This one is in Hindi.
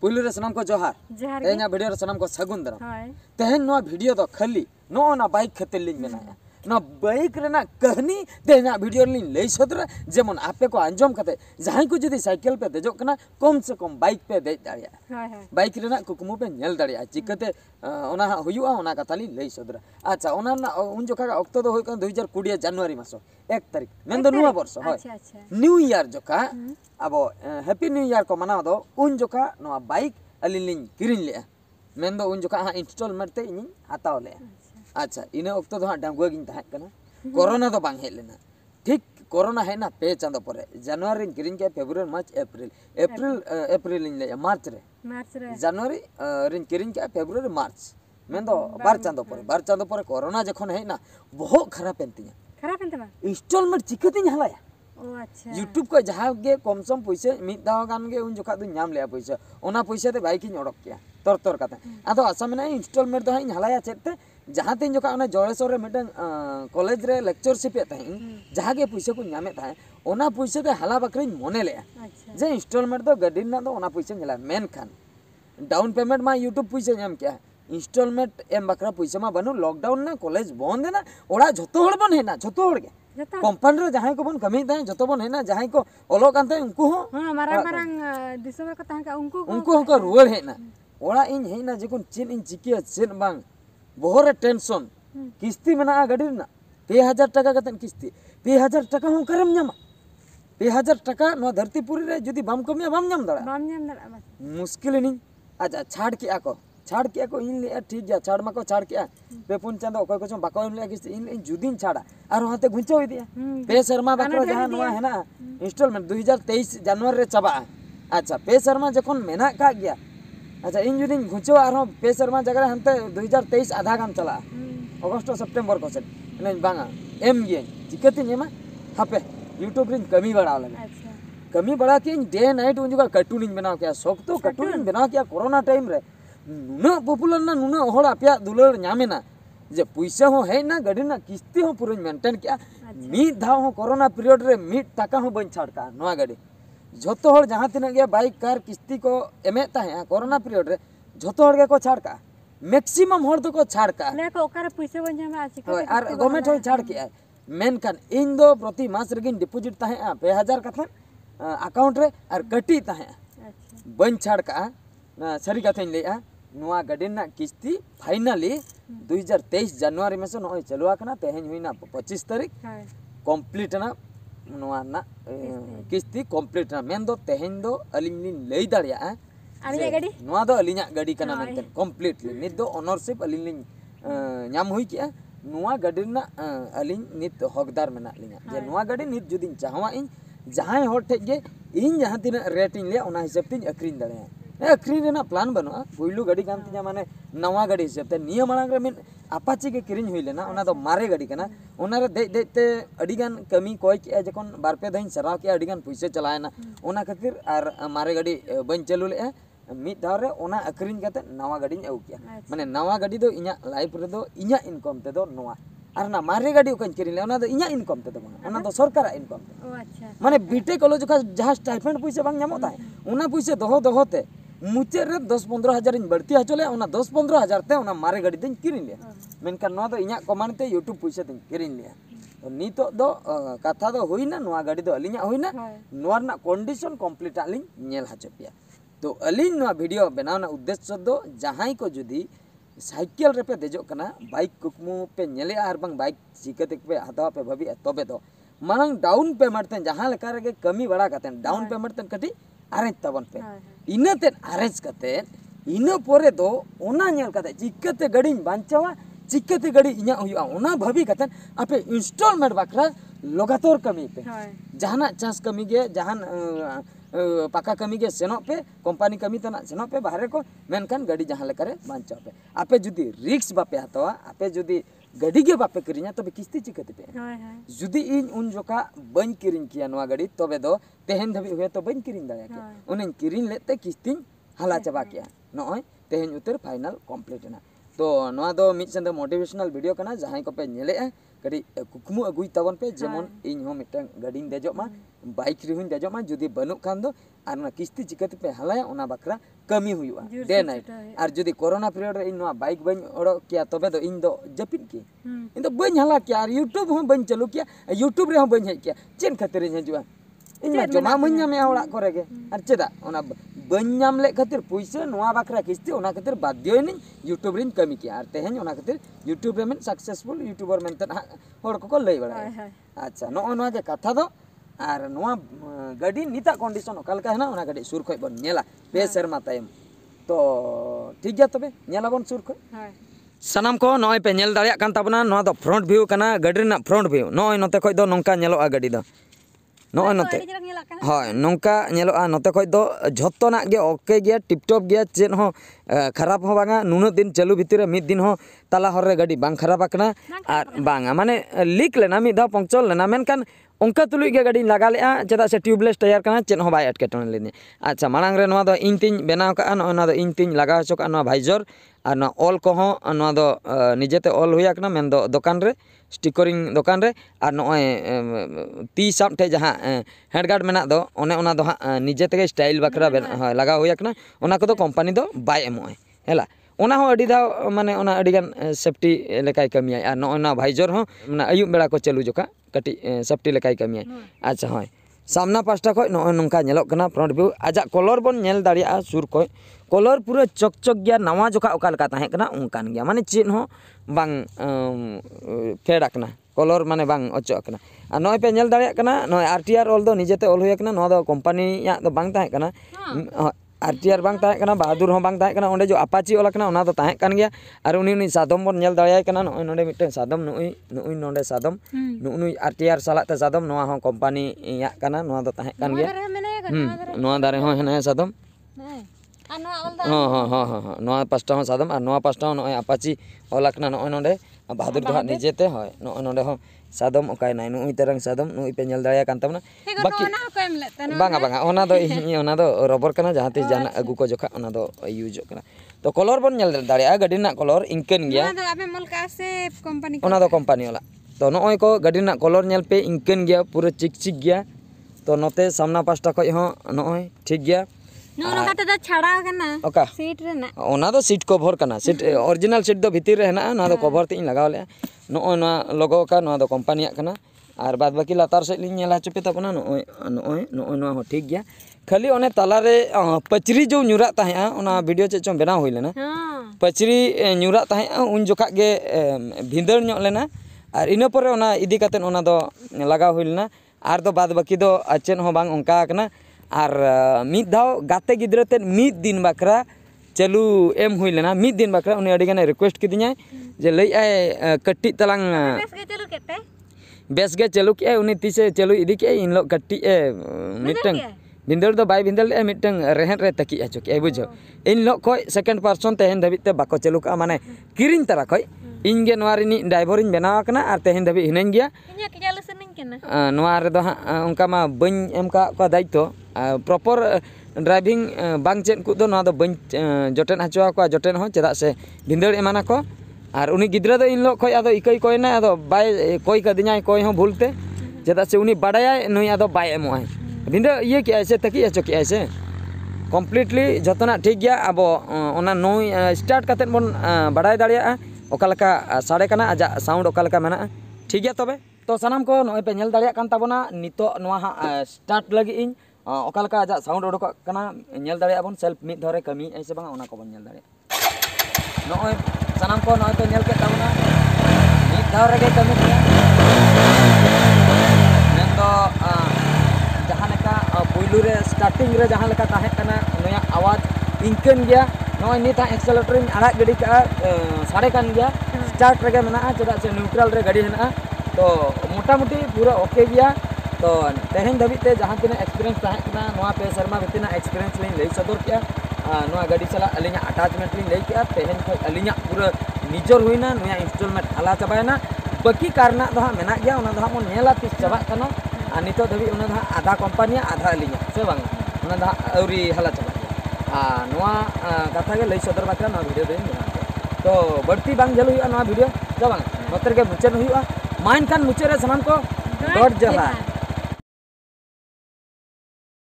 पुलु रे सनम को जोहार जोहार तेना वीडियो रे सनम को सगुन दरा तेहन नो वीडियो दो खाली नो ना बाइक खते लिंग मेना ना बाइक रेना कहानी तेना वीडियो लिंग लई सदरा जेमन आपे को अंजम कते जहां को जदी साइकिल पे देजो कना कम से कम बाइक पे दे दाड़िया बाइक रेना कुकुमु पे नेल दाड़िया चिकते ओना हुयुआ ओना कथा लिंग लई सदरा अच्छा ओना उन जोखा अक्तो दो होय 2020 जनवरी मासो 1 तारीख मेन दो नुवा वर्ष होय न्यू ईयर जोखा अब हैप्पी न्यू ईयर को मनाव दो उन जोखा नो बाइक अलिन लिंग किरिन ले मेन दो उन जोखा इंस्टॉलमेंट ते इन हाताव ले अच्छा इने अक्तो दो डांगुआ गिन ताहे कना कोरोना तो बांग हे लेना ठीक कोरोना है ना पे चांदो परे जनवरी किरिन के फेब्रुआरी मार्च अप्रैल इन ले मार्च रे जनवरी रिन किरिन के फेब्रुआरी मार्च मेन दो बार चांदो परे कोरोना जखन है ना बहुत खराब एंतिया इंस्टॉलमेंट चिकतिन हलाया यूट्यूब को जहाँ के कम सम पैसे मिद दाव गान के उन जोखा दो नाम ले पैसा ओना पैसा ते बाइक इन ओडक किया तर काते आदो आशा मेना इंस्टॉलमेंट दो इन हलाया चेते जहाँ तीन जोखा ओना जलेश्वर रे मिटन कॉलेज रे लेक्चरशिप ए ताही जहाँ के पैसा को नामे ताहे ओना पैसा ते हला बकरे मने ले जे इंस्टॉलमेंट दो गड्डी ना दो ओना पैसा नेला मेन खान डाउन पेमेंट मा यूट्यूब पैसा नाम क्या इंस्टॉलमेंट एम बकरा पैसा मा बनु लॉकडाउन ना कॉलेज बंद है ना ओड़ा झतो हड़ बन है ना झतो हड़ के कंपनी रे जहां को बन कमी ताहे जतो बन है ना जहां को ओलो कानते उनको हो हां मारंग मारंग दिसम को ताहा उनको को रुवल है ना ओड़ा इन है ना जकोन चेन इन चिकिया चेन बांग बोहरे टेंशन किस्ती मेना गाड़ी ना 2000 टाका कतन किस्ती 2000 टाका हो करम न्यामा 2000 टाका नो धरतीपुरी रे जदी बाम कमिया बाम न्याम दड़ा मुश्किल नहीं अच्छा छाड़ के को इन ले ठीक गया छाड़ मा को छाड़ के पे पुन चांदो कोई को बाको इन ले किस्ती इन जुदीन छाड़ा और हाते घुंचो दिया पे शर्मा बाको जहां नवा है ना इंस्टॉलमेंट 2023 जनवरी रे चबा अच्छा पे शर्मा जखन मेना का गया अच्छा इन जुदीन घुंचो और पे शर्मा जगह हनते 2023 आधा गाम चला अगस्त सितंबर को से ने बांगा एम गे चिकति नेमा हापे यूट्यूब रिन कमी बढ़ा लगे कमी बढ़ा के डे नाइट उन जगह कार्टून बनाओ क्या सब तो कार्टून बनाओ क्या कोरोना टाइम रे नुना पॉपुलर ना नुना होड़ आपया दुलर न्यामेना जे पैसा हो है ना गाड़ी ना किस्ती हो पूरा मेंटेन किया मी धाव हो कोरोना पीरियड रे मी टाका हो बन छाड़ का नवा गाड़ी झोतो होड़ जहां तिना गया बाइक कार किस्ती को एमे ताहे कोरोना पीरियड रे झोतो होड़ के को छाड़ का मैक्सिमम होड़ तो को छाड़ का ले को ओकर पैसा बन जामा आसी को और गवर्नमेंट हो छाड़ के मेन कान इन दो प्रति मास रेगिन डिपॉजिट ताहे 2000 कथन अकाउंट रे और कटी ताहे बन छाड़ का सरी कथन लेया नुआ गाड़ी ना किस्ती फाइनली 2023 जनवरी में से नय चलुआ कना तेहन हुईना 25 तारीख कंप्लीट ना नुआ ना किस्ती कंप्लीट ना मेन दो तेहन दो अलिंग लई दाड़िया अलिंग गाड़ी नुआ दो अलिंग गाड़ी कना मेनते कंप्लीटली नित दो ओनरशिप अलिंग नाम हुई किया नुआ गाड़ी ना अलिंग नित हकदार मेना लिंगा जे नुआ गाड़ी नित जुदिन चाहवा इन जहां होड़ ठे गे इन जहां तीन रेट इन ले ओना हिसाब तीन अक्रीन दाड़िया अक्रीन प्लान बनुआ पुलू गाड़ी कान तिया माने नवा गाड़ी हिसाब ते निया मांग रे अपाची के किरिन हुई लेना ओना दो मारे गाड़ी कना ओना रे दे ते अडिगान कमी कोय के जखन बारपे दइन सराव के अडिगान पैसे चलायना ओना खातिर आर मारे गाड़ी बन चलू ले मिद धाव रे ओना अक्रीन काते नवा गाड़ी आउ किया माने नवा गाड़ी दो इया लाइफ रे दो इया इनकम ते दो नवा और ना मारे गाड़ी ओकन किरिन ले ओना दो इया इनकम ते दो ओना दो सरकार इनकम ओ अच्छा माने बीटे कॉलेज का जहां स्टाइपेंड पैसे बांग न्यामो ताहे ओना पैसे दोहो ते मुचे रे 10-15 हजार इन बढ़ती हचले ओना 10-15 हजार ते ओना मारे गाड़ी दिन किरिन ले मेनका नो दो इया कमान ते यूट्यूब पैसे दिन किरिन ले तो नितो दो कथा दो होइना नोआ गाड़ी दो अलिया होइना नोआ ना कंडीशन कंप्लीट आलिन नेल हचपिया तो अलिन नोआ वीडियो बनावना उद्देश्य दो जहां को जुदी साइकिल रे पे देजो कना बाइक कुकमु पे नेले आर बांग बाइक चिकते पे हतावा पे भाभी तबे दो मांग डाउन पेमेंट ते जहां लेका रे कमी बड़ा कते डाउन पेमेंट ते कटी अरेंज तबन पे इनते अरेंज कते इन पोरे दो ओना नेल कते चिकते गाड़ी बांचावा चिकते गाड़ी इया हुआ ओना भाभी कते आपे इंस्टॉलमेंट बाकरा लगातार कमी पे जहाना चांस कमी गे जहान पाका कमी गे सेनो पे कंपनी कमी तना सेनो पे बाहर को मेनकान गाड़ी जहां लेका रे बांचा पे आपे जुदी रिक्स बापे हतवा आपे जुदी गाड़ी के बापे करिया तबे किस्ती चिकते पे जुदी इन उन जोका बन किरिन किया नवा गाड़ी तबे दो तेहन धबी हुए तो बन किरिन दाया के उन किरिन लेते किस्ती हाला चबा किया नय तेहन उतर फाइनल कंप्लीट ना तो नवा दो मिड संद मोटिवेशनल वीडियो कना जहां को पे नेले कड़ी कुकमु अगुई तबन पे जेमन इन हो मिटन गाड़ी देजो मा बाइक रे हुन देजो मा जुदी बनु खान दो आर ना किस्ती चिकते पे हलाया ओना बकरा कमी हुआ डे नाइट आर जुदी कोरोना पीरियड रे इन नो बाइक बन ओडो किया तबे दो इन दो जपिन की इन दो बन हला किया आर यूट्यूब हो बन चलू किया यूट्यूब रे हो बन किया चेन खातिर इन हजुआ इन मा जमा मन्या में ओड़ा करे गे आर चेदा ओना बन्याम ले खातिर पैसा नोआ बकरा किस्ती ओना खातिर बाध्य नि यूट्यूब रिन कमी किया आर तेहेन ओना खातिर यूट्यूब रे में सक्सेसफुल यूट्यूबर मेंतन होड़ को लई बड़ा अच्छा नो नो जे कथा दो आर नोआ गाड़ी निता कंडीशन ओकालका है ना ओना गाड़ी सुर खय बन नेला पे शर्मा तायम तो ठीक गया तबे नेला बन सुर खय सनाम को नय पे नेल दाड़िया कान ताबना नो दो फ्रंट व्यू कना गाड़ी ना फ्रंट व्यू नय नते खय दो नंका नेलोआ गाड़ी दो नय नते हाय नंका नेलोआ नते खय दो झोत्तोना गे ओके गया टिपटॉप गया चेन हो खराब हो बांगा नुनो दिन चालू भितर मिद दिन हो ताला हर रे गाड़ी बांग खराब आकना आर बांगा माने लीक लेना मिद धा पंक्चर लेना मेनकान उनका तुलुई गे गाड़ी लगा लेआ चेदा से ट्यूबलेस टायर कना चेन हो बाय अटकेटन लेने अच्छा मांग रे नवा दो इन तीन बनाव का ना दो इन तीन लगा हचो का ना भाइजर और ना ऑल को हो ना दो निजेते ऑल हुया कना मेन दो दुकान रे स्टिकरिंग दुकान रे और नय ती साम ठे जहां हेडगार्ड मेना दो ओने ओना दो निजे तेगे स्टाइल बकरा लगा हुया कना ओना को दो कंपनी दो बाय एमोय हेला ओना हो अडी दा माने ओना अडी गान सेफ्टी लेकाय कमिया और नोना भाइजर हो माने अयुब बेड़ा को चलू जोका कटी सेफ्टी लेकाय कमिया अच्छा होय सामना पास्टा खय नो नंका नेलोक कना फ्रंट व्यू आजा कलर बन नेल दाड़िया सुर खय कलर पूरा चकचक गया नवा जोका ओका लका ताहे कना उनकान गया माने चेन हो बांग फेड आकना कलर माने बांग अचो आकना आ नय पे नेल दाड़िया कना नय आरटीआर ऑल दो निजेते ऑल हुया कना नो दो कंपनी या दो बांग ताहे कना आरटीआर बांग ताहे कना बहादुर हो बांग ताहे कना ओंडे जो अपाची ओला कना ओना दो ताहे कान गया आर उनी सादम बन नेल दाड़िया कना नय नोंडे मिटे सादम नुई नोंडे सादम नुई आरटीआर साला ते सादम नोआ हो कंपनी या कना नोआ दो ताहे कान गया नोआ दारे हो हेना सादम हाँ नोआ पास्टा हो सादम और नोआ पास्टा नय अपाची ओला कना नय नोंडे बहादुर दो निजेते होय नय नोंडे हो सादम ओकाय नाय नुई तरंग सादम नुई पे नेल दाड़िया कान तबना बाकी बांगा बांगा ओना दो रबर कना जहां तीस जाना अगु को जोखा ओना दो यूज कना तो कलर बन नेल दाड़िया गाड़ी ना कलर इनकेन गया ओना दो कंपनी वाला तो नय को गाड़ी ना कलर नेल पे इनकेन गया पूरा चिक चिक गया तो नोते सामना पास्टा खय हो नय ठीक गया सीट रे ओना दो सीट कवर कना सीट ओरिजिनल सीट दो भीतर रे हेना ना दो कवर ते लगाव ले नय ना लोगो का ना दो कंपनी कना और बाद बाकी लातार से लिंग नेला चपे तपना नय हो ठीक गया खाली ओने ताला रे पचरी जो न्यूरा ताहे ओना वीडियो चे चो बनाव होई लेना पचरी न्यूरा ताहे उन जोखा गे भिंदर न्यो लेना और इना पर ओना इदी कातेन ओना दो लगाव होई लेना और दो बाद बाकी दो चेन हो बांग ओंका कना और मिद धाव गाते गिद्रा ते मिद दिन बकरा चालू एम हुई लेना मिद दिन बकरा उनी अडी गाने रिक्वेस्ट किदिया जे लई आय कट्टी तलांग बेस गे चालू के उनी तीसे चालू इदी के इन लो कट्टी मिटंग भिंदर दो बाय भिंदर ले मिटंग रेहन रे तकी आचो के बुझो इन लो कोय सेकंड पर्सन तेहन धबित ते बाको चालू का माने किरिन तरा खय इन गे नवारिनी ड्राइवर इन बनाव कना और तेहन धबि हिनन गया इnya के चालू सनिन केना नवा रे दो उनका मा बन एम का दायित्व प्रॉपर ड्राइविंग बांग चेन को दो ना दो बन जटेन हचवा को जटेन हो चेदा से भिंदर एमाना को और उनी गिद्रा दो इन लो खय आदो इकई कोयना आदो बाय कोई कदिnya कोई हो भूलते चेदा से उनी बडाया नुई आदो बाय एमोय भिंदर ये के ऐसे तकी आचो के ऐसे कम्प्लीटली जतना ठीक गया अब ओना नुई स्टार्ट कातेन बन बडाय दाड़िया ओकालका साड़े कना आजा साउंड ओकालका मेना ठीक गया तबे तो सनाम को नय पे नेल दाड़िया कान ताबना नितो नवा स्टार्ट लगी इन ओकालका आजा साउंड ओडोक कना नेल दाड़िया बन सेल्फ मिद धरे कमी ऐसे बांगा ओना को बन नेल दाड़िया नय सनाम को नय पे नेल के ताबना मिद धाव रे कमी किया मेन दो जहां लेका पुइलु रे स्टार्टिंग रे जहां लेका ताहे कना नया आवाज इनकेन गया नय निता एक्सेलेरेटर आड़ा गाड़ी का साड़े कान गया स्टार्ट रे मेना चेदा से न्यूट्रल रे गाड़ी हेना तो मोटामुटी पूरा ओके गया तो तेहन धबित ते जहां तिना एक्सपीरियंस ताहे कना नोआ पे शर्मा बितना एक्सपीरियंस लिन लई सदर किया नोआ गाड़ी चला अलिना अटैचमेंट लिन लई किया तेहन खय अलिना पूरा निजर हुइना नोया इंस्टॉलमेंट हाला चबायना बाकी कारना दो हा मेना गया ओना दो हा मन नेला तीस चबा कनो आ नितो धबि ओना दो आधा कंपनी आधा अलिना से बांग ओना दो औरी हाला चबा नोआ कथा के लई सदर बाकरा नोआ वीडियो दिन तो बढ़ती बांग जलु हुआ नोआ वीडियो जो बांग नोतर के मुचन हुआ मा एनखान मुचाद रे सानाम को गॉड जोहार।